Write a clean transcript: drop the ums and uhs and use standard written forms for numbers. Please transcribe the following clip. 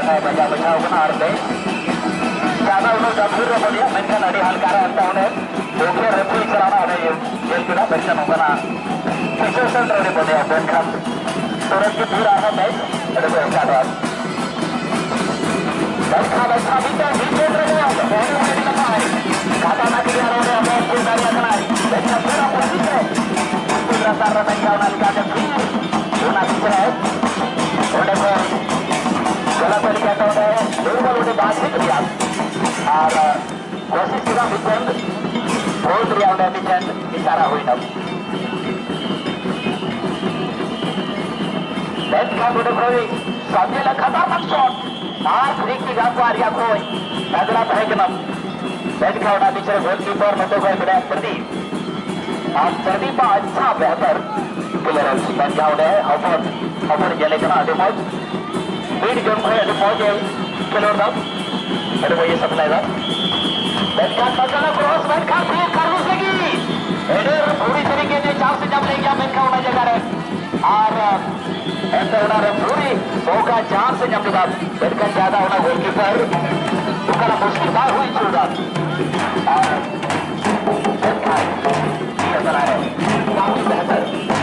है बजा बजा बना आरते ज्यादा उन्हें गंभीर हो गया मेंशन अड़ी हल्का रहता उन्हें ओके रेफरी चलाना है ये बिना मेंशन होगा ना सिचुएशन रेडी बने अपन खान तुरंत की पूरा है मैच अरे वो ऐसा था बैठा बीते बीते रहे हैं बहुत बड़ी लगा है खाता ना किया रहे हैं बहुत कुछ गाड़ियां खड़ा है बैठा पूरा कोशिश है पूरा सारा तंगा उन्हें लिखा के फिर होना दिख रहा है और देखो गलत तरीके का होता है दो बॉल उन्हें बात ही किया और कोशिश किया विकेट बोल दिया उन्हें विकेट इशारा हुई ना बैट का गुड फ्लोरी सामने लगा खतरनाक शॉट आज फ्री की गांव आर्या कोई अगला फेंकना बैट का उड़ा पीछे गोलकीपर मतलब कोई बड़ा प्रदीप आज प्रदीप अच्छा बेहतर क्लियरेंस बन जाओ है अपन जले कना डेमोज बीट जोन को डेमोज है खिलाड़ दा अरे वो ये सप्लाई दा बैट का पकड़ा क्रॉस बैट का फ्री करने लगी हेडर पूरी तरीके से चार से जब ले गया बैट का उड़ा जगह है और ऐसा उड़ा पूरी 100 का 4 से जब लगा बैट का ज्यादा होना गोलकीपर उसका मुश्किल बात हुई शुरुआत और बैट का ये नजर आ रहा है काफी बेहतर